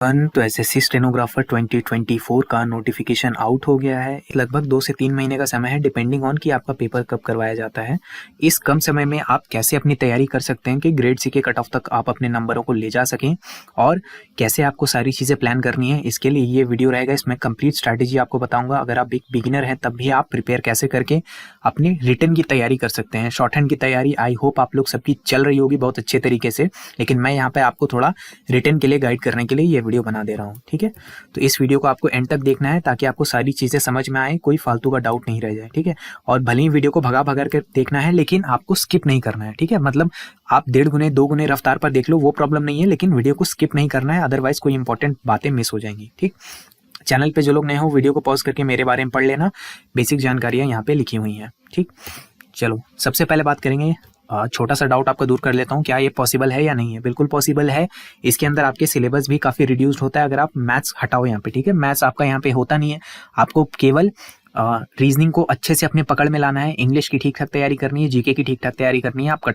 तो SSC stenographer 2024 का notification out हो गया है। लगभग 2 से 3 महीने का समय है डिपेंडिंग ऑन कि आपका पेपर कब करवाया जाता है। इस कम समय में आप कैसे अपनी तैयारी कर सकते हैं कि ग्रेड सी के कट ऑफ तक आप अपने नंबरों को ले जा सकें और कैसे आपको सारी चीज़ें प्लान करनी है, इसके लिए ये वीडियो रहेगा। इसमें कंप्लीट स्ट्रैटेजी आपको बताऊंगा। अगर आप एक बिगिनर हैं तब भी आप प्रिपेयर कैसे करके अपनी रिटन की तैयारी कर सकते हैं। शॉर्ट हैंड की तैयारी आई होप आप लोग सबकी चल रही होगी बहुत अच्छे तरीके से, लेकिन मैं यहाँ पे आपको थोड़ा रिटन के लिए गाइड करने के लिए ये वीडियो बना दे रहा हूँ। ठीक है, तो इस वीडियो को आपको एंड तक देखना है ताकि आपको सारी चीज़ें समझ में आए, कोई फालतू का डाउट नहीं रह जाए। ठीक है, और भले ही वीडियो को भगा भगा कर देखना है लेकिन आपको स्किप नहीं करना है। ठीक है, मतलब आप 1.5 गुने 2 गुने रफ्तार पर देख लो वो प्रॉब्लम नहीं है, लेकिन वीडियो को स्किप नहीं करना है, अदरवाइज कोई इंपॉर्टेंट बातें मिस हो जाएंगी। ठीक, चैनल पे जो लोग नए हो वीडियो को पॉज करके मेरे बारे में पढ़ लेना, बेसिक जानकारियाँ यहाँ पे लिखी हुई हैं। ठीक, चलो सबसे पहले बात करेंगे, छोटा सा डाउट आपका दूर कर लेता हूँ, क्या ये पॉसिबल है या नहीं है। बिल्कुल पॉसिबल है। इसके अंदर आपके सिलेबस भी काफ़ी रिड्यूस्ड होता है अगर आप मैथ्स हटाओ यहाँ पे। ठीक है, मैथ्स आपका यहाँ पे होता नहीं है, आपको केवल रीजनिंग को अच्छे से अपने पकड़ में लाना है, इंग्लिश की ठीक ठाक तैयारी करनी है, जीके की ठीक ठाक तैयारी करनी है, आप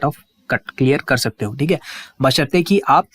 कट क्लियर कर सकते हो। ठीक है, बशर्ते कि आप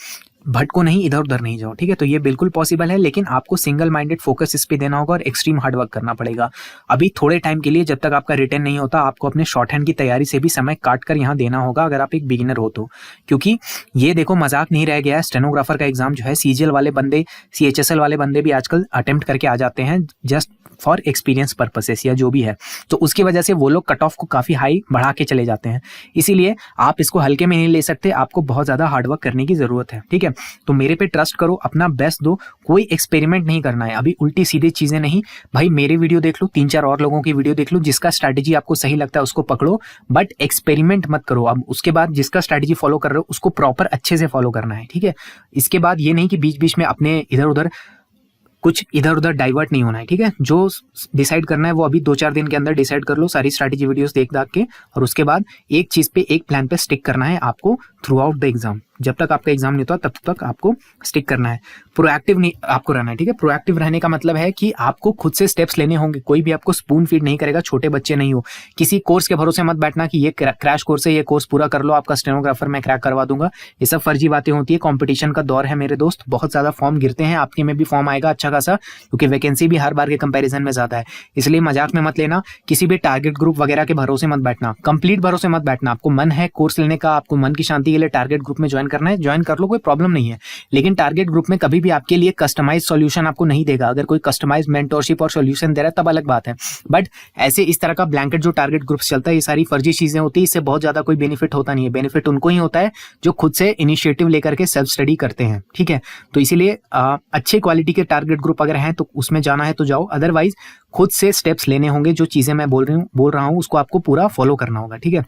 भटको नहीं, इधर उधर नहीं जाओ। ठीक है, तो ये बिल्कुल पॉसिबल है, लेकिन आपको सिंगल माइंडेड फोकस इस पे देना होगा और एक्सट्रीम हार्ड वर्क करना पड़ेगा। अभी थोड़े टाइम के लिए, जब तक आपका रिटन नहीं होता, आपको अपने शॉर्ट हैंड की तैयारी से भी समय काट कर यहाँ देना होगा अगर आप एक बिगिनर हो तो। क्योंकि ये देखो मजाक नहीं रह गया है, स्टेनोग्राफर का एग्जाम जो है सीजीएल वाले बंदे, सीएचएसएल वाले बंदे भी आजकल अटेम्प्ट करके आ जाते हैं जस्ट फॉर एक्सपीरियंस पर्पसेस या जो भी है। तो उसकी वजह से वो लोग कट ऑफ को काफ़ी हाई बढ़ा के चले जाते हैं, इसीलिए आप इसको हल्के में नहीं ले सकते, आपको बहुत ज़्यादा हार्डवर्क करने की ज़रूरत है। ठीक है, तो मेरे पे ट्रस्ट करो, अपना बेस्ट दो, कोई एक्सपेरिमेंट नहीं करना है अभी, उल्टी सीधी चीज़ें नहीं। भाई मेरे वीडियो देख लो, 3-4 और लोगों की वीडियो देख लो, जिसका स्ट्रैटेजी आपको सही लगता है उसको पकड़ो, बट एक्सपेरिमेंट मत करो। अब उसके बाद जिसका स्ट्रैटेजी फॉलो कर रहे हो उसको प्रॉपर अच्छे से फॉलो करना है। ठीक है, इसके बाद ये नहीं कि बीच बीच में अपने इधर उधर डाइवर्ट नहीं होना है। ठीक है, जो डिसाइड करना है वो अभी 2-4 दिन के अंदर डिसाइड कर लो, सारी स्ट्रैटेजी वीडियोस देख दाख के, और उसके बाद एक चीज़ पे, एक प्लान पे स्टिक करना है आपको थ्रू आउट द एग्जाम। जब तक आपका एग्जाम नहीं होता तब तक आपको स्टिक करना है, प्रोएक्टिव नहीं आपको रहना है। ठीक है, प्रोएक्टिव रहने का मतलब है कि आपको खुद से स्टेप्स लेने होंगे, कोई भी आपको स्पून फीड नहीं करेगा, छोटे बच्चे नहीं हो। किसी कोर्स के भरोसे मत बैठना कि ये क्रैश कोर्स है, ये कोर्स पूरा कर लो, आपका स्टेनोग्राफर मैं क्रैक करवा दूंगा। ये सब फर्जी बातें होती है। कॉम्पिटिशन का दौर है मेरे दोस्त, बहुत ज्यादा फॉर्म गिरते हैं, आपके में भी फॉर्म आएगा अच्छा खासा, क्योंकि वैकेंसी भी हर बार के कंपैरिजन में ज्यादा है, इसलिए मजाक में मत लेना। किसी भी टारगेट ग्रुप वगैरह के भरोसे मत बैठना, कंप्लीट भरोसे मत बैठना। आपको मन है कोर्स लेने का, आपको मन की शांति के लिए टारगेट ग्रुप में ज्वाइन करना है, ज्वाइन कर लो, कोई प्रॉब्लम नहीं है। लेकिन टारगेट ग्रुप में कभी भी आपके लिए कस्टमाइज सॉल्यूशन आपको नहीं देगा। अगर कोई कस्टमाइज मेंटोरशिप और सॉल्यूशन दे रहा है तब अलग बात है, बट ऐसे इस तरह का ब्लैंकेट जो टारगेट ग्रुप चलता है, ये सारी फर्जी चीजें होती है, इससे बहुत ज्यादा कोई बेनिफिट होता नहीं है। बेनिफिट उनको ही होता है जो खुद से इनिशिएटिव लेकर के सेल्फ स्टडी करते हैं। ठीक है, तो इसीलिए अच्छे क्वालिटी के टारगेट ग्रुप अगर हैं तो उसमें जाना है तो जाओ, अदरवाइज खुद से स्टेप्स लेने होंगे। जो चीजें मैं बोल रहा हूँ उसको आपको पूरा फॉलो करना होगा। ठीक है,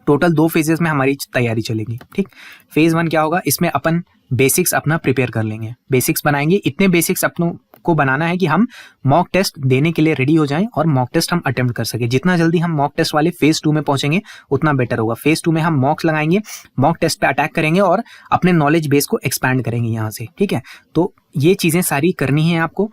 टोटल 2 फेजेस में हमारी तैयारी चलेगी। ठीक, फेज 1 क्या होगा, इसमें अपन बेसिक्स अपना प्रिपेयर कर लेंगे, बेसिक्स बनाएंगे। इतने बेसिक्स अपनों को बनाना है कि हम मॉक टेस्ट देने के लिए रेडी हो जाएं और मॉक टेस्ट हम अटेम्प्ट कर सके। जितना जल्दी हम मॉक टेस्ट वाले फेज 2 में पहुंचेंगे उतना बेटर होगा। फेज 2 में हम मॉक्स लगाएंगे, मॉक टेस्ट पे अटैक करेंगे और अपने नॉलेज बेस को एक्सपैंड करेंगे यहाँ से। ठीक है, तो ये चीजें सारी करनी है आपको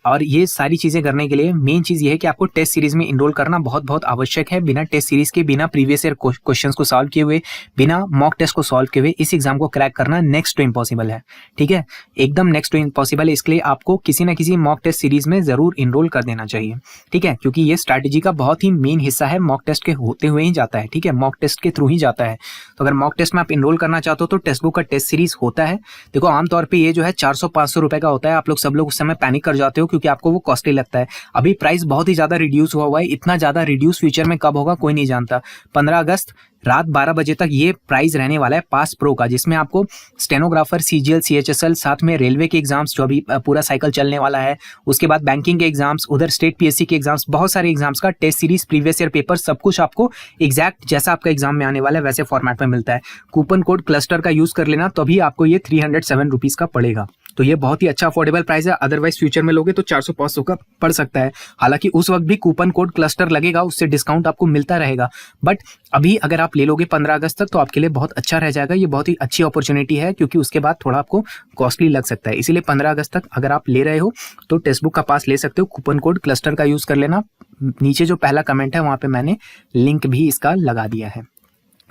और ये सारी चीजें करने के लिए मेन चीज ये है कि आपको टेस्ट सीरीज में इनरोल करना बहुत बहुत आवश्यक है। बिना टेस्ट सीरीज के, बिना प्रीवियस ईयर क्वेश्चंस को सॉल्व किए हुए, बिना मॉक टेस्ट को सॉल्व किए हुए इस एग्जाम को क्रैक करना नेक्स्ट टू इम्पॉसिबल है। ठीक है, एकदम नेक्स्ट टू इम्पॉसिबल है। इसके लिए आपको किसी ना किसी मॉक टेस्ट सीरीज में जरूर इनरोल कर देना चाहिए। ठीक है, क्योंकि ये स्ट्रैटेजी का बहुत ही मेन हिस्सा है, मॉक टेस्ट के होते हुए ही जाता है। ठीक है, मॉक टेस्ट के थ्रू ही जाता है। तो अगर मॉक टेस्ट में आप इनरोल करना चाहते हो तो टेक्स्ट बुक का टेस्ट सीरीज होता है। देखो आमतौर पर ये जो है 400-500 रुपए का होता है। आप लोग सब लोग उस समय पैनिक कर जाते हो क्योंकि आपको वो कॉस्टली लगता है। अभी प्राइस बहुत ही ज्यादा रिड्यूस हुआ है, इतना ज्यादा रिड्यूस फ्यूचर में कब होगा कोई नहीं जानता। 15 अगस्त रात 12 बजे तक ये प्राइस रहने वाला है पास प्रो का, जिसमें आपको स्टेनोग्राफर, सीजीएल, सीएचएसएल, साथ में रेलवे के एग्जाम्स जो अभी पूरा साइकिल चलने वाला है, उसके बाद बैंकिंग के एग्जाम्स, उधर स्टेट पीएससी के एग्जाम्स, बहुत सारे एग्जाम्स का test series, previous year paper, सब कुछ आपको एग्जैक्ट जैसा आपका एग्जाम में आने वाला है वैसे फॉर्मेट में मिलता है। कूपन कोड क्लस्टर का यूज कर लेना, तभी आपको ये 307 रुपीज का पड़ेगा। तो ये बहुत ही अच्छा अफोर्डेबल प्राइस है। अदरवाइज फ्यूचर में लोगे तो 400-500 का पड़ सकता है। हालांकि उस वक्त भी कूपन कोड क्लस्टर लगेगा, उससे डिस्काउंट आपको मिलता रहेगा, बट अभी अगर आप ले लोगे 15 अगस्त तक तो आपके लिए बहुत अच्छा रह जाएगा। ये बहुत ही अच्छी अपॉर्चुनिटी है, क्योंकि उसके बाद थोड़ा आपको कॉस्टली लग सकता है। इसीलिए 15 अगस्त तक अगर आप ले रहे हो तो टेक्स्ट बुक का पास ले सकते हो, कूपन कोड क्लस्टर का यूज कर लेना। नीचे जो पहला कमेंट है वहां पे मैंने लिंक भी इसका लगा दिया है।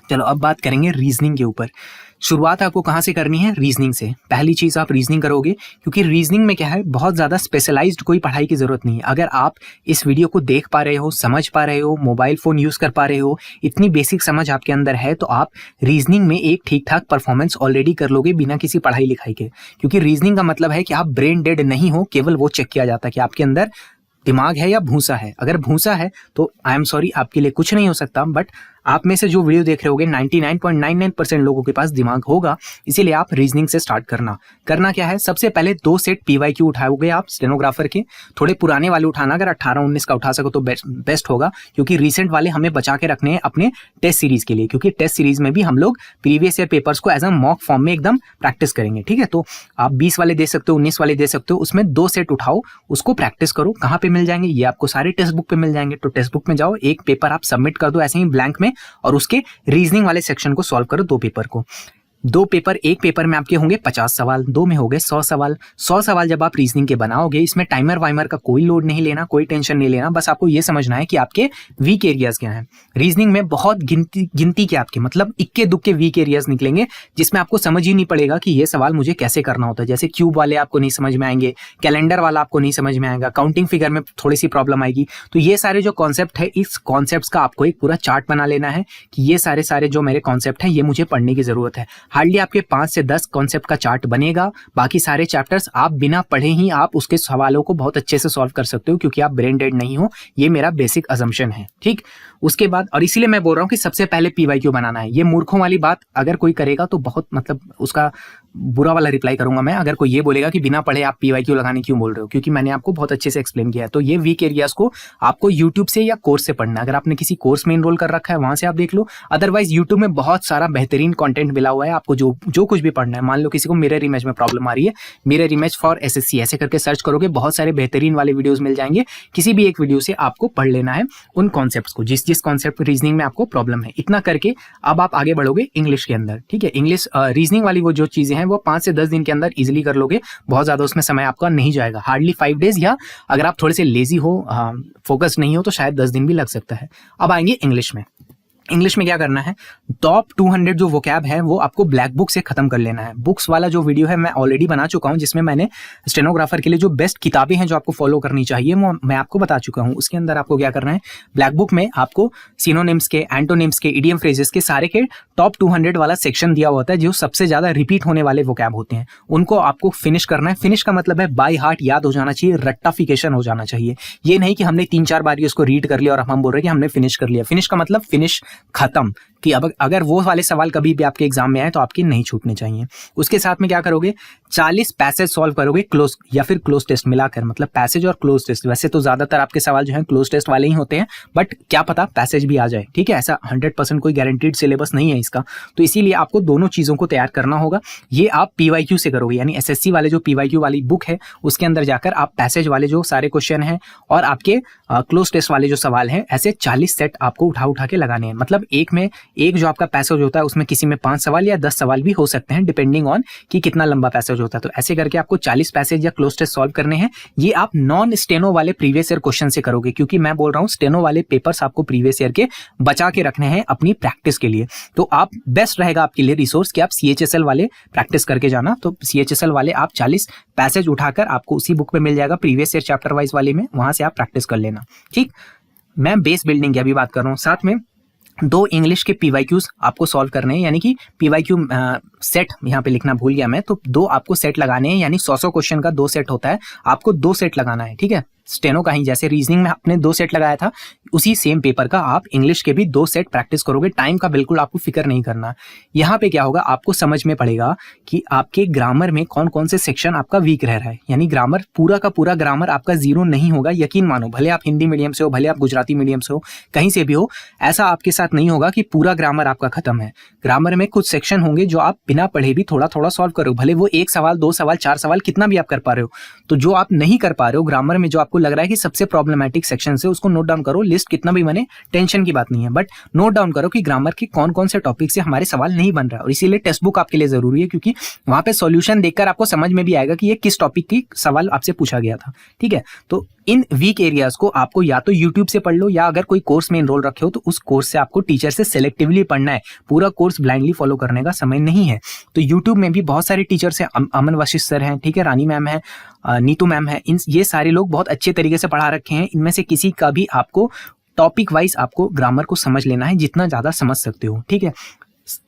चलो अब बात करेंगे रीजनिंग के ऊपर। शुरुआत आपको कहाँ से करनी है? रीजनिंग से। पहली चीज आप रीजनिंग करोगे, क्योंकि रीजनिंग में क्या है, बहुत ज्यादा स्पेशलाइज्ड कोई पढ़ाई की जरूरत नहीं है। अगर आप इस वीडियो को देख पा रहे हो, समझ पा रहे हो, मोबाइल फोन यूज कर पा रहे हो, इतनी बेसिक समझ आपके अंदर है, तो आप रीजनिंग में एक ठीक ठाक परफॉर्मेंस ऑलरेडी कर लोगे बिना किसी पढ़ाई लिखाई के। क्योंकि रीजनिंग का मतलब है कि आप ब्रेन डेड नहीं हो, केवल वो चेक किया जाता है कि आपके अंदर दिमाग है या भूसा है। अगर भूसा है तो आई एम सॉरी, आपके लिए कुछ नहीं हो सकता। बट आप में से जो वीडियो देख रहे होगे 99.99% लोगों के पास दिमाग होगा, इसीलिए आप रीजनिंग से स्टार्ट करना क्या है, सबसे पहले 2 सेट पीवाईक्यू उठाओगे आप स्टेनोग्राफर के। थोड़े पुराने वाले उठाना, अगर 18-19 का उठा सको तो बेस्ट होगा, क्योंकि रिसेंट वाले हमें बचा के रखने हैं अपने टेस्ट सीरीज के लिए, क्योंकि टेस्ट सीरीज में भी हम लोग प्रीवियस ईयर पेपर्स को एज अ मॉक फॉर्म में एकदम प्रैक्टिस करेंगे। ठीक है, तो आप 20 वाले दे सकते हो, 19 वाले दे सकते हो, उसमें 2 सेट उठाओ, उसको प्रैक्टिस करो। कहाँ पे मिल जाएंगे? ये आपको सारे टेक्स्ट बुक पे मिल जाएंगे। तो टेक्स्ट बुक में जाओ, एक पेपर आप सबमिट कर दो ऐसे ही ब्लैंक में, और उसके रीजनिंग वाले सेक्शन को सॉल्व करो 2 पेपर को। 2 पेपर, एक पेपर में आपके होंगे 50 सवाल, 2 में हो गए 100 सवाल। 100 सवाल जब आप रीजनिंग के बनाओगे, इसमें टाइमर वाइमर का कोई लोड नहीं लेना, कोई टेंशन नहीं लेना, बस आपको ये समझना है कि आपके वीक एरियाज क्या हैं। रीजनिंग में बहुत गिनती के आपके मतलब इक्के दुक्के वीक एरियाज निकलेंगे, जिसमें आपको समझ ही नहीं पड़ेगा कि ये सवाल मुझे कैसे करना होता है। जैसे क्यूब वाले आपको नहीं समझ में आएंगे, कैलेंडर वाला आपको नहीं समझ में आएगा, काउंटिंग फिगर में थोड़ी सी प्रॉब्लम आएगी। तो ये सारे जो कॉन्सेप्ट है, इस कॉन्सेप्ट का आपको एक पूरा चार्ट बना लेना है कि ये सारे जो मेरे कॉन्सेप्ट हैं, ये मुझे पढ़ने की जरूरत है। हार्डली आपके 5 से 10 कॉन्सेप्ट का चार्ट बनेगा। बाकी सारे चैप्टर्स आप बिना पढ़े ही आप उसके सवालों को बहुत अच्छे से सॉल्व कर सकते हो, क्योंकि आप ब्रेन डेड नहीं हो। ये मेरा बेसिक अजम्पशन है। ठीक, उसके बाद, और इसीलिए मैं बोल रहा हूँ कि सबसे पहले पीवाईक्यू बनाना है। ये मूर्खों वाली बात अगर कोई करेगा तो बहुत मतलब उसका बुरा वाला रिप्लाई करूंगा मैं, अगर कोई ये बोलेगा कि बिना पढ़े आप पीवाईक्यू लगाने क्यों बोल रहे हो, क्योंकि मैंने आपको बहुत अच्छे से एक्सप्लेन किया है। तो ये वीक एरियाज को आपको यूट्यूब से या कोर्स से पढ़ना है। अगर आपने किसी कोर्स में इनरोल कर रखा है, वहां से आप देख लो। अदरवाइज यूट्यूब में बहुत सारा बेहतरीन कंटेंट मिला हुआ है, आपको जो कुछ भी पढ़ना है। मान लो किसी को मिरर इमेज में प्रॉब्लम आ रही है, मिरर इमेज फॉर एसएससी ऐसे करके सर्च करोगे, बहुत सारे बेहतरीन वाले वीडियोस मिल जाएंगे। किसी भी एक वीडियो से आपको पढ़ लेना है उन कॉन्सेप्ट्स को, जिस कॉन्सेप्ट रीजनिंग में आपको प्रॉब्लम है। इतना करके अब आप आगे बढ़ोगे इंग्लिश के अंदर। ठीक है, इंग्लिश रीजनिंग वाली वो जो चीजें हैं, वो 5 से 10 दिन के अंदर इजीली कर लोगे। बहुत ज्यादा उसमें समय आपका नहीं जाएगा, हार्डली 5 डेज, या अगर आप थोड़े से लेजी हो, फोकस नहीं हो, तो शायद 10 दिन भी लग सकता है। अब आएंगे इंग्लिश में। इंग्लिश में क्या करना है, टॉप 200 जो वोकैब है वो आपको ब्लैक बुक से खत्म कर लेना है। बुक्स वाला जो वीडियो है मैं ऑलरेडी बना चुका हूं, जिसमें मैंने स्टेनोग्राफर के लिए जो बेस्ट किताबें हैं जो आपको फॉलो करनी चाहिए वो मैं आपको बता चुका हूं। उसके अंदर आपको क्या करना है, ब्लैक बुक में आपको सिनोनिम्स के, एंटोनिम्स के, इडियम फ्रेजेस के सारे के टॉप 200 वाला सेक्शन दिया होता है, जो सबसे ज्यादा रिपीट होने वाले वोकैब होते हैं, उनको आपको फिनिश करना है। फिनिश का मतलब है बाय हार्ट याद हो जाना चाहिए, रट्टाफिकेशन हो जाना चाहिए। ये नहीं कि हमने 3-4 बार उसको रीड कर लिया और हम बोल रहे हैं कि हमने फिनिश कर लिया। फिनिश का मतलब फिनिश, खत्म, कि अब अगर वो वाले सवाल कभी भी आपके एग्जाम में आए तो आपके नहीं छूटने चाहिए। उसके साथ में क्या करोगे, 40 पैसेज सॉल्व करोगे क्लोज या फिर क्लोज टेस्ट मिलाकर, मतलब पैसेज और क्लोज टेस्ट। वैसे तो ज्यादातर आपके सवाल जो है क्लोज टेस्ट वाले ही होते हैं, बट क्या पता पैसेज भी आ जाए। ठीक है, ऐसा 100% कोई गारंटीड सिलेबस नहीं है इसका, तो इसीलिए आपको दोनों चीजों को तैयार करना होगा। ये आप पीवाईक्यू से करोगे, यानी एसएससी वाले जो पीवाईक्यू वाली बुक है उसके अंदर जाकर आप पैसेज वाले जो सारे क्वेश्चन हैं और आपके क्लोज टेस्ट वाले जो सवाल हैं, ऐसे 40 सेट आपको उठा के लगाने हैं। मतलब एक जो आपका पैसेज होता है उसमें किसी में 5 सवाल या 10 सवाल भी हो सकते हैं, डिपेंडिंग ऑन कि कितना लंबा पैसेज होता है। तो ऐसे करके आपको 40 पैसेज या क्लोज टेस्ट सॉल्व करने हैं। ये आप नॉन स्टेनो वाले प्रीवियस ईयर क्वेश्चन से करोगे, क्योंकि मैं बोल रहा हूँ स्टेनो वाले पेपर्स आपको प्रीवियस ईयर के बचा के रखने हैं अपनी प्रैक्टिस के लिए। तो आप बेस्ट रहेगा आपके लिए रिसोर्स कि आप CHSL वाले प्रैक्टिस करके जाना। तो CHSL वाले आप 40 पैसेज उठाकर आपको उसी बुक में मिल जाएगा, प्रीवियस ईयर चैप्टर वाइज वाले में, वहां से आप प्रैक्टिस कर लेना। ठीक, मैं बेस बिल्डिंग की अभी बात कर रहा हूँ। साथ में 2 इंग्लिश के पीवाईक्यूज आपको सॉल्व करने हैं, यानी कि पीवाईक्यू सेट यहाँ पे लिखना भूल गया मैं, तो 2 आपको सेट लगाने हैं, यानी 100 क्वेश्चन का 2 सेट होता है, आपको 2 सेट लगाना है। ठीक है, स्टेनो का ही जैसे रीजनिंग में आपने 2 सेट लगाया था, उसी सेम पेपर का आप इंग्लिश के भी 2 सेट प्रैक्टिस करोगे। टाइम का बिल्कुल आपको फिक्र नहीं करना। यहाँ पे क्या होगा, आपको समझ में पड़ेगा कि आपके ग्रामर में कौन कौन से सेक्शन आपका वीक रह रहा है। यानी ग्रामर, पूरा का पूरा ग्रामर आपका 0 नहीं होगा, यकीन मानो। भले आप हिंदी मीडियम से हो, भले आप गुजराती मीडियम से हो, कहीं से भी हो, ऐसा आपके साथ नहीं होगा कि पूरा ग्रामर आपका खत्म है। ग्रामर में कुछ सेक्शन होंगे जो आप बिना पढ़े भी थोड़ा थोड़ा सॉल्व करो, भले वो 1 सवाल, 2 सवाल, 4 सवाल, कितना भी आप कर पा रहे हो। तो जो आप नहीं कर पा रहे हो ग्रामर में, जो आपको लग रहा है कि सबसे प्रॉब्लमेटिक सेक्शन से, उसको नोट डाउन करो। लिस्ट कितना भी बने, टेंशन की बात नहीं है, बट नोट डाउन करो कि ग्रामर के कौन कौन से टॉपिक से हमारे सवाल नहीं बन रहा है। और इसीलिए टेक्स्ट बुक आपके लिए जरूरी है, क्योंकि वहां पे सॉल्यूशन देखकर आपको समझ में भी आएगा कि ये किस टॉपिक की सवाल आपसे पूछा गया था। ठीक है, तो इन वीक एरियाज को आपको या तो यूट्यूब से पढ़ लो, या अगर कोई कोर्स में एनरोल रखे हो तो उस कोर्स से आपको टीचर से सेलेक्टिवली पढ़ना है। पूरा कोर्स ब्लाइंडली फॉलो करने का समय नहीं है। तो यूट्यूब में भी बहुत सारे टीचर्स हैं, अमन वशिष्ठ सर हैं, ठीक है, रानी मैम है, नीतू मैम है, ये सारे लोग बहुत अच्छे तरीके से पढ़ा रखे हैं। इनमें से किसी का भी आपको टॉपिक वाइज आपको ग्रामर को समझ लेना है, जितना ज़्यादा समझ सकते हो, ठीक है।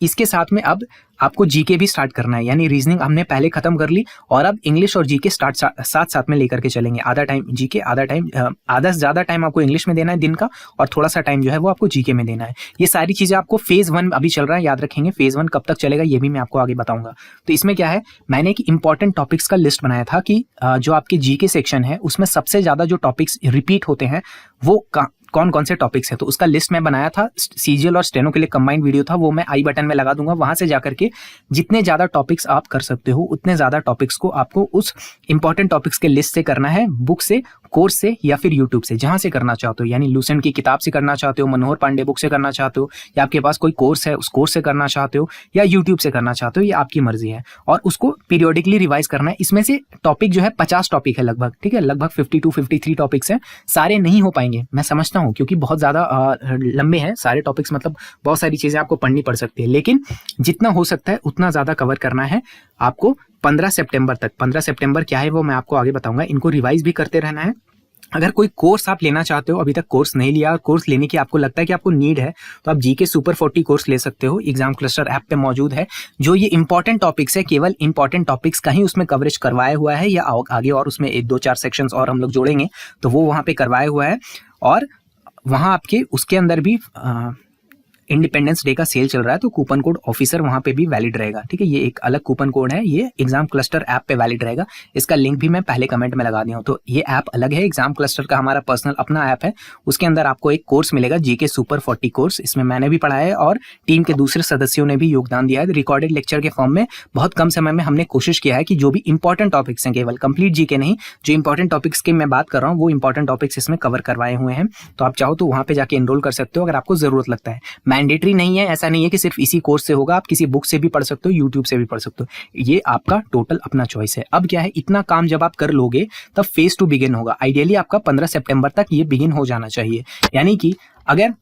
इसके साथ में अब आपको जीके भी स्टार्ट करना है, यानी रीजनिंग हमने पहले खत्म कर ली और अब इंग्लिश और जीके साथ साथ में लेकर के चलेंगे। आधा टाइम जीके, आधा से ज़्यादा टाइम आपको इंग्लिश में देना है दिन का, और थोड़ा सा टाइम जो है वो आपको जीके में देना है। ये सारी चीज़ें आपको फेज़ 1 अभी चल रहा है, याद रखेंगे। फेज़ 1 कब तक चलेगा ये भी मैं आपको आगे बताऊंगा। तो इसमें क्या है, मैंने एक इंपॉर्टेंट टॉपिक्स का लिस्ट बनाया था कि जो आपके जीके सेक्शन है उसमें सबसे ज़्यादा जो टॉपिक्स रिपीट होते हैं वो कौन कौन से टॉपिक्स है। तो उसका लिस्ट मैं बनाया था, सीजीएल और स्टेनो के लिए कंबाइंड वीडियो था, वो मैं आई बटन में लगा दूंगा। वहां से जाकर के जितने ज्यादा टॉपिक्स आप कर सकते हो उतने ज्यादा टॉपिक्स को आपको उस इंपॉर्टेंट टॉपिक्स के लिस्ट से करना है, बुक से, कोर्स से, या फिर यूट्यूब से, जहां से करना चाहते हो। यानी लूसेंट की किताब से करना चाहते हो, मनोहर पांडे बुक से करना चाहते हो, या आपके पास कोई कोर्स है उस कोर्स से करना चाहते हो, या यूट्यूब से करना चाहते हो, ये आपकी मर्जी है। और उसको पीरियोडिकली रिवाइज करना है। इसमें से टॉपिक जो है 50 टॉपिक है लगभग, ठीक है, लगभग 52 53 टॉपिक्स हैं। सारे नहीं हो पाएंगे मैं समझता हूँ, क्योंकि बहुत ज्यादा लंबे हैं सारे टॉपिक्स, मतलब बहुत सारी चीजें आपको पढ़नी पड़ सकती है, लेकिन जितना हो सकता है उतना ज्यादा कवर करना है आपको 15 सितंबर तक। 15 सितंबर क्या है वो मैं आपको आगे बताऊंगा। इनको रिवाइज भी करते रहना है। अगर कोई कोर्स आप लेना चाहते हो, अभी तक कोर्स नहीं लिया, कोर्स लेने की आपको लगता है कि आपको नीड है, तो आप जीके सुपर 40 कोर्स ले सकते हो। एग्जाम क्लस्टर ऐप पे मौजूद है। जो ये इंपॉर्टेंट टॉपिक्स है, केवल इंपॉर्टेंट टॉपिक्स का ही उसमें कवरेज करवाया हुआ है, या आगे और उसमें 1 2 4 सेक्शंस और हम लोग जोड़ेंगे तो वो वहाँ पे करवाया हुआ है। और वहाँ आपके उसके अंदर भी इंडिपेंडेंस डे का सेल चल रहा है, तो कूपन कोड ऑफिसर वहां पे भी वैलिड रहेगा, ठीक है। ये एक अलग कूपन कोड है, ये एग्जाम क्लस्टर ऐप पे वैलिड रहेगा। इसका लिंक भी मैं पहले कमेंट में लगा दिया हूं। तो ये ऐप अलग है, एग्जाम क्लस्टर का हमारा पर्सनल अपना ऐप है। उसके अंदर आपको एक कोर्स मिलेगा, जीके सुपर 40 कोर्स। इसमें मैंने भी पढ़ा है और टीम के दूसरे सदस्यों ने भी योगदान दिया है, रिकॉर्डेड लेक्चर के फॉर्म में। बहुत कम समय में हमने कोशिश किया है कि जो भी इंपॉर्टेंट टॉपिक्स हैं, केवल कंप्लीट जीके नहीं, जो इंपॉर्टेंट टॉपिक्स की मैं बात कर रहा हूँ वो इंपॉर्टेंट टॉपिक्स इसमें कवर करवाए हुए हैं। तो आप चाहो तो वहां पे जाके एनरोल कर सकते हो अगर आपको जरूरत लगता है। मैंडेटरी नहीं है, ऐसा नहीं है कि सिर्फ इसी कोर्स से होगा, आप किसी बुक से भी पढ़ सकते हो, यूट्यूब से भी पढ़ सकते हो। ये आपका टोटल अपना चॉइस है। अब क्या है, इतना काम जब आप कर लोगे तब फेज 2 बिगिन होगा। आइडियली आपका 15 सितंबर तक ये बिगिन हो जाना चाहिए। यानी कि अगर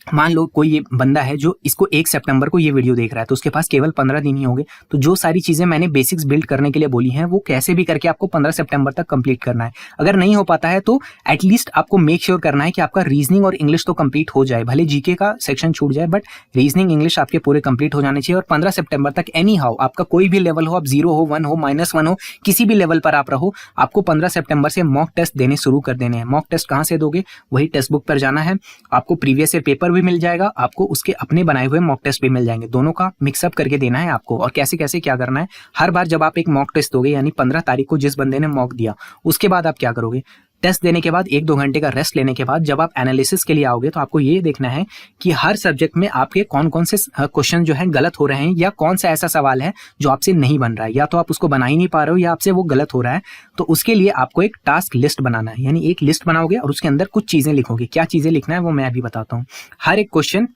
मान लो कोई ये बंदा है जो इसको 1 सितंबर को ये वीडियो देख रहा है, तो उसके पास केवल 15 दिन ही होंगे। तो जो सारी चीजें मैंने बेसिक्स बिल्ड करने के लिए बोली हैं वो कैसे भी करके आपको 15 सितंबर तक कंप्लीट करना है। अगर नहीं हो पाता है तो एटलीस्ट आपको मेक श्योर करना है कि आपका रीजनिंग और इंग्लिश तो कंप्लीट हो जाए। भले जीके का सेक्शन छूट जाए, बट रीजनिंग इंग्लिश आपके पूरे कंप्लीट हो जाने चाहिए। और 15 सितंबर तक एनी हाउ आपका कोई भी लेवल हो, आप 0 हो, 1 हो, -1 हो, किसी भी लेवल पर आप रहो, आपको 15 सितंबर से मॉक टेस्ट देने शुरू कर देने हैं। मॉक टेस्ट कहाँ से दोगे, वही टेक्स्ट बुक पर जाना है। आपको प्रीवियस ईयर पेपर भी मिल जाएगा, आपको उसके अपने बनाए हुए मॉक टेस्ट भी मिल जाएंगे। दोनों का मिक्सअप करके देना है आपको। और कैसे कैसे क्या करना है, हर बार जब आप एक मॉक टेस्ट दोगे, यानी 15 तारीख को जिस बंदे ने मॉक दिया, उसके बाद आप क्या करोगे, टेस्ट देने के बाद 1 2 घंटे का रेस्ट लेने के बाद जब आप एनालिसिस के लिए आओगे तो आपको ये देखना है कि हर सब्जेक्ट में आपके कौन कौन से क्वेश्चन जो है गलत हो रहे हैं, या कौन सा ऐसा सवाल है जो आपसे नहीं बन रहा है, या तो आप उसको बना ही नहीं पा रहे हो या आपसे वो गलत हो रहा है। तो उसके लिए आपको एक टास्क लिस्ट बनाना है, यानी एक लिस्ट बनाओगे और उसके अंदर कुछ चीजें लिखोगे। क्या चीजें लिखना है वो मैं अभी बताता हूँ। हर एक क्वेश्चन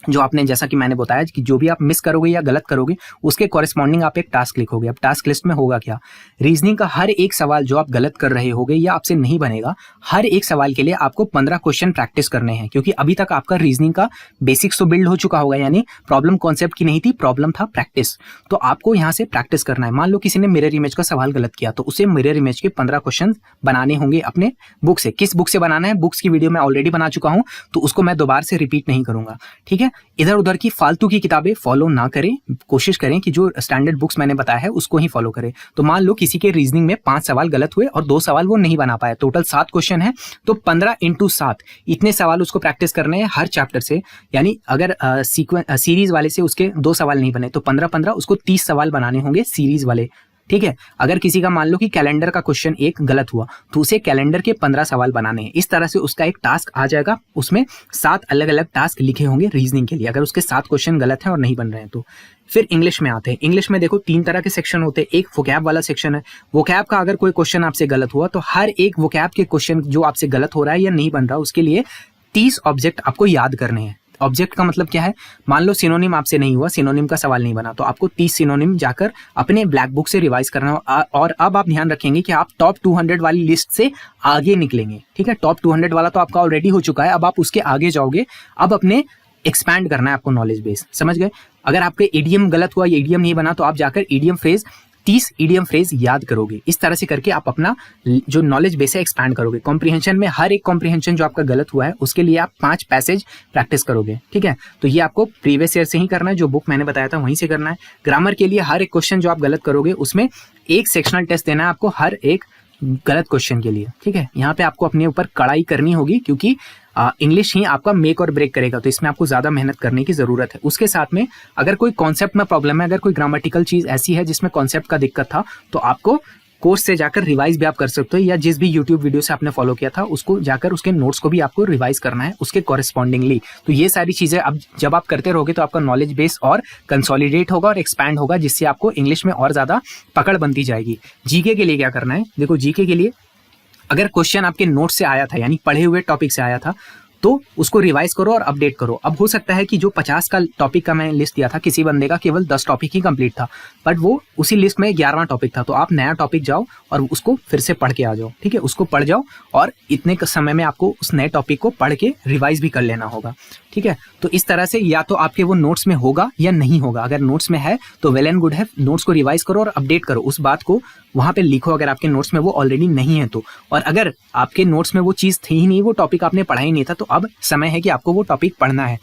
जो आपने, जैसा कि मैंने बताया कि जो भी आप मिस करोगे या गलत करोगे उसके कॉरेस्पॉन्डिंग आप एक टास्क लिखोगे। अब टास्क लिस्ट में होगा क्या, रीजनिंग का हर एक सवाल जो आप गलत कर रहे होगे या आपसे नहीं बनेगा, हर एक सवाल के लिए आपको 15 क्वेश्चन प्रैक्टिस करने हैं। क्योंकि अभी तक आपका रीजनिंग का बेसिक्स तो बिल्ड हो चुका होगा, यानी प्रॉब्लम कॉन्सेप्ट की नहीं थी, प्रॉब्लम था प्रैक्टिस। तो आपको यहाँ से प्रैक्टिस करना है। मान लो किसी ने मिरर इमेज का सवाल गलत किया, तो उसे मिरर इमेज के 15 क्वेश्चन बनाने होंगे अपने बुक से। किस बुक से बनाना है, बुक्स की वीडियो मैं ऑलरेडी बना चुका हूँ, तो उसको मैं दोबारा से रिपीट नहीं करूंगा, ठीक है। इधर उधर की फालतू की किताबें फॉलो ना करें, कोशिश करें कि जो स्टैंडर्ड बुक्स मैंने बताया है उसको ही फॉलो करें। तो मान लो किसी के रीजनिंग में 5 सवाल गलत हुए और 2 सवाल वो नहीं बना पाया, टोटल 7 क्वेश्चन है, तो 15 × 7 इतने सवाल उसको प्रैक्टिस करने हैं हर चैप्टर से। यानी अगर सीरीज वाले से उसके 2 सवाल नहीं बने तो 15-15 उसको 30 सवाल बनाने होंगे सीरीज वाले, ठीक है। अगर किसी का मान लो कि कैलेंडर का क्वेश्चन 1 गलत हुआ तो उसे कैलेंडर के 15 सवाल बनाने हैं। इस तरह से उसका एक टास्क आ जाएगा, उसमें 7 अलग अलग टास्क लिखे होंगे रीजनिंग के लिए, अगर उसके 7 क्वेश्चन गलत हैं और नहीं बन रहे हैं तो। फिर इंग्लिश में आते हैं। इंग्लिश में देखो 3 तरह के सेक्शन होते हैं। एक वोकैब वाला सेक्शन है। वोकैब का अगर कोई क्वेश्चन आपसे गलत हुआ तो हर एक वोकैब के क्वेश्चन जो आपसे गलत हो रहा है या नहीं बन रहा उसके लिए 30 ऑब्जेक्ट आपको याद करने हैं। ऑब्जेक्ट का मतलब क्या है, मान लो सिनोनिम आपसे नहीं हुआ, सिनोनिम का सवाल नहीं बना, तो आपको 30 सिनोनिम जाकर अपने ब्लैक बुक से रिवाइज करना हो। और अब आप ध्यान रखेंगे कि आप टॉप 200 वाली लिस्ट से आगे निकलेंगे, ठीक है। टॉप 200 वाला तो आपका ऑलरेडी हो चुका है, अब आप उसके आगे जाओगे। अब अपने एक्सपैंड करना है आपको नॉलेज बेस, समझ गए। अगर आपके ईडीएम गलत हुआ, ईडीएम नहीं बना, तो आप जाकर ईडीएम फ्रेज 30 ईडीएम फ्रेज याद करोगे। इस तरह से करके आप अपना जो नॉलेज बेस है एक्सपैंड करोगे। कॉम्प्रिहेंशन में हर एक कॉम्प्रिहेंशन जो आपका गलत हुआ है उसके लिए आप 5 पैसेज प्रैक्टिस करोगे, ठीक है। तो ये आपको प्रीवियस ईयर से ही करना है, जो बुक मैंने बताया था वहीं से करना है। ग्रामर के लिए हर एक क्वेश्चन जो आप गलत करोगे उसमें एक सेक्शनल टेस्ट देना है आपको हर एक गलत क्वेश्चन के लिए, ठीक है। यहाँ पे आपको अपने ऊपर कड़ाई करनी होगी, क्योंकि इंग्लिश ही आपका मेक और ब्रेक करेगा, तो इसमें आपको ज्यादा मेहनत करने की जरूरत है। उसके साथ में अगर कोई कॉन्सेप्ट में प्रॉब्लम है, अगर कोई ग्रामेटिकल चीज ऐसी है जिसमें कॉन्सेप्ट का दिक्कत था, तो आपको कोर्स से जाकर रिवाइज भी आप कर सकते हो, या जिस भी यूट्यूब वीडियो से आपने फॉलो किया था उसको जाकर उसके नोट्स को भी आपको रिवाइज करना है उसके कॉरेस्पॉन्डिंगली। तो ये सारी चीजें अब जब आप करते रहोगे तो आपका नॉलेज बेस और कंसोलिडेट होगा और एक्सपैंड होगा, जिससे आपको इंग्लिश में और ज्यादा पकड़ बनती जाएगी। जीके के लिए क्या करना है, देखो जीके के लिए अगर क्वेश्चन आपके नोट से आया था, यानी पढ़े हुए टॉपिक से आया था, तो उसको रिवाइज करो और अपडेट करो। अब हो सकता है कि जो 50 का टॉपिक का मैंने लिस्ट दिया था, किसी बंदे का केवल 10 टॉपिक ही कंप्लीट था, बट वो उसी लिस्ट में 11वां टॉपिक था, तो आप नया टॉपिक जाओ और उसको फिर से पढ़ के आ जाओ, ठीक है। उसको पढ़ जाओ और इतने समय में आपको उस नए टॉपिक को पढ़ के रिवाइज भी कर लेना होगा, ठीक है। तो इस तरह से या तो आपके वो नोट्स में होगा या नहीं होगा। अगर नोट्स में है तो वेल एंड गुड है, नोट्स को रिवाइज करो और अपडेट करो, उस बात को वहां पे लिखो अगर आपके नोट्स में वो ऑलरेडी नहीं है तो। और अगर आपके नोट्स में वो चीज थी ही नहीं, वो टॉपिक आपने पढ़ा ही नहीं था, तो अब समय है कि आपको वो टॉपिक पढ़ना है।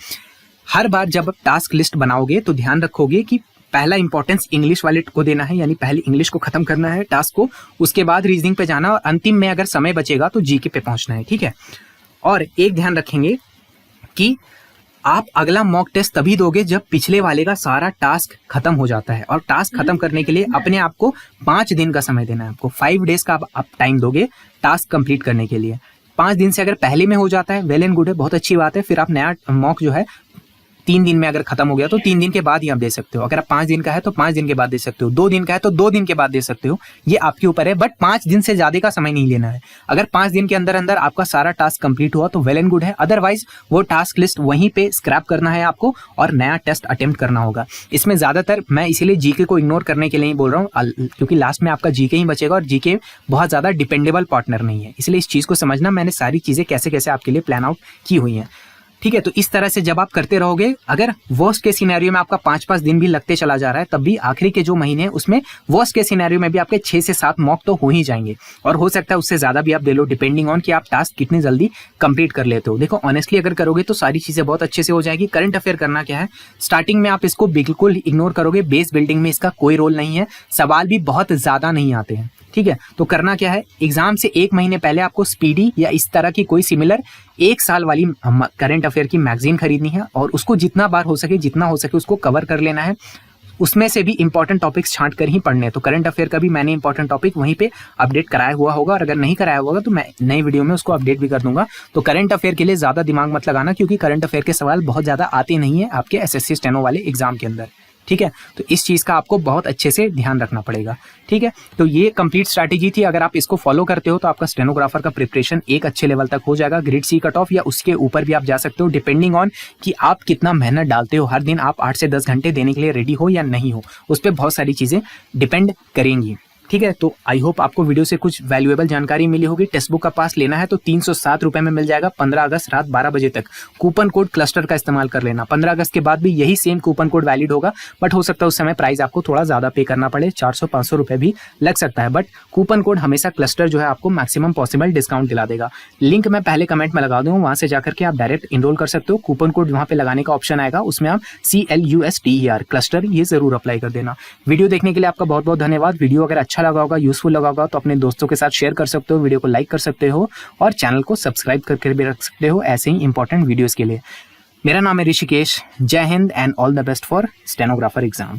हर बार जब आप टास्क लिस्ट बनाओगे तो ध्यान रखोगे कि पहला इंपॉर्टेंस इंग्लिश वाले को देना है, यानी पहले इंग्लिश को खत्म करना है टास्क को, उसके बाद रीजनिंग पे जाना, और अंतिम में अगर समय बचेगा तो जीके पे पहुंचना है, ठीक है। और एक ध्यान रखेंगे कि आप अगला मॉक टेस्ट तभी दोगे जब पिछले वाले का सारा टास्क खत्म हो जाता है, और टास्क खत्म करने के लिए अपने आप को 5 दिन का समय देना है। आपको 5 डेज का आप टाइम दोगे टास्क कंप्लीट करने के लिए। 5 दिन से अगर पहले में हो जाता है वेल एंड गुड है, बहुत अच्छी बात है। फिर आप नया मॉक जो है 3 दिन में अगर खत्म हो गया तो 3 दिन के बाद ही आप दे सकते हो। अगर आप 5 दिन का है तो 5 दिन के बाद दे सकते हो, 2 दिन का है तो 2 दिन के बाद दे सकते हो, ये आपके ऊपर है। बट 5 दिन से ज्यादा का समय नहीं लेना है। अगर 5 दिन के अंदर अंदर आपका सारा टास्क कंप्लीट हुआ तो वेल एंड गुड है, अदरवाइज वो टास्क लिस्ट वहीं पे स्क्रैप करना है आपको और नया टेस्ट अटेम्प्ट करना होगा। इसमें ज्यादातर मैं इसीलिए जीके को इग्नोर करने के लिए ही बोल रहा हूँ, क्योंकि लास्ट में आपका जीके ही बचेगा और जीके बहुत ज्यादा डिपेंडेबल पार्टनर नहीं है। इसलिए इस चीज को समझना, मैंने सारी चीजें कैसे कैसे आपके लिए प्लान आउट की हुई हैं, ठीक है। तो इस तरह से जब आप करते रहोगे, अगर वर्स्ट के सिनेरियो में आपका 5-5 दिन भी लगते चला जा रहा है, तब भी आखिरी के जो महीने हैं उसमें वर्स्ट के सिनेरियो में भी आपके 6 से 7 मॉक तो हो ही जाएंगे, और हो सकता है उससे ज्यादा भी आप दे लो, डिपेंडिंग ऑन कि आप टास्क कितनी जल्दी कंप्लीट कर लेते हो। देखो ऑनेस्टली अगर करोगे तो सारी चीजें बहुत अच्छे से हो जाएगी। करंट अफेयर करना क्या है, स्टार्टिंग में आप इसको बिल्कुल इग्नोर करोगे, बेस बिल्डिंग में इसका कोई रोल नहीं है, सवाल भी बहुत ज्यादा नहीं आते हैं, ठीक है। तो करना क्या है, एग्जाम से 1 महीने पहले आपको स्पीडी या इस तरह की कोई सिमिलर 1 साल वाली करंट अफेयर की मैगजीन खरीदनी है, और उसको जितना बार हो सके, जितना हो सके उसको कवर कर लेना है। उसमें से भी इंपॉर्टेंट टॉपिक्स छांट कर ही पढ़ने हैं। तो करंट अफेयर का भी मैंने इंपॉर्टेंट टॉपिक वहीं पे अपडेट कराया हुआ होगा, और अगर नहीं कराया होगा तो मैं नई वीडियो में उसको अपडेट भी कर दूंगा। तो करंट अफेयर के लिए ज्यादा दिमाग मत लगाना, क्योंकि करंट अफेयर के सवाल बहुत ज्यादा आते नहीं है आपके एसएससी स्टेनो वाले एग्जाम के अंदर, ठीक है। तो इस चीज का आपको बहुत अच्छे से ध्यान रखना पड़ेगा, ठीक है। तो ये कंप्लीट स्ट्रैटेजी थी। अगर आप इसको फॉलो करते हो तो आपका स्टेनोग्राफर का प्रिपरेशन एक अच्छे लेवल तक हो जाएगा। ग्रेड सी कट ऑफ या उसके ऊपर भी आप जा सकते हो, डिपेंडिंग ऑन कि आप कितना मेहनत डालते हो। हर दिन आप 8 से 10 घंटे देने के लिए रेडी हो या नहीं हो, उस पर बहुत सारी चीजें डिपेंड करेंगी, ठीक है। तो आई होप आपको वीडियो से कुछ वैल्यूएबल जानकारी मिली होगी। टेक्स्ट बुक का पास लेना है तो 307 रुपए में मिल जाएगा 15 अगस्त रात 12 बजे तक। कूपन कोड क्लस्टर का इस्तेमाल कर लेना। 15 अगस्त के बाद भी यही सेम कूपन कोड वैलिड होगा, बट हो सकता है उस समय प्राइस आपको थोड़ा ज्यादा पे करना पड़े, 400-500 रुपए भी लग सकता है, बट कूपन कोड हमेशा क्लस्टर जो है आपको मैक्सिमम पॉसिबल डिस्काउंट दिला देगा। लिंक मैं पहले कमेंट में लगा दूंगा, वहां से जाकर के आप डायरेक्ट इनरोल कर सकते हो। कूपन कोड वहां पे लगाने का ऑप्शन आएगा, उसमें आप CLUSTER क्लस्टर ये जरूर अप्लाई कर देना। वीडियो देखने के लिए आपका बहुत बहुत धन्यवाद। वीडियो अगर अच्छा लगा होगा, यूजफुल लगा होगा, तो अपने दोस्तों के साथ शेयर कर सकते हो, वीडियो को लाइक कर सकते हो, और चैनल को सब्सक्राइब करके भी रख सकते हो ऐसे ही इंपॉर्टेंट वीडियोस के लिए। मेरा नाम है ऋषिकेश। जय Hind and all the best for stenographer exam.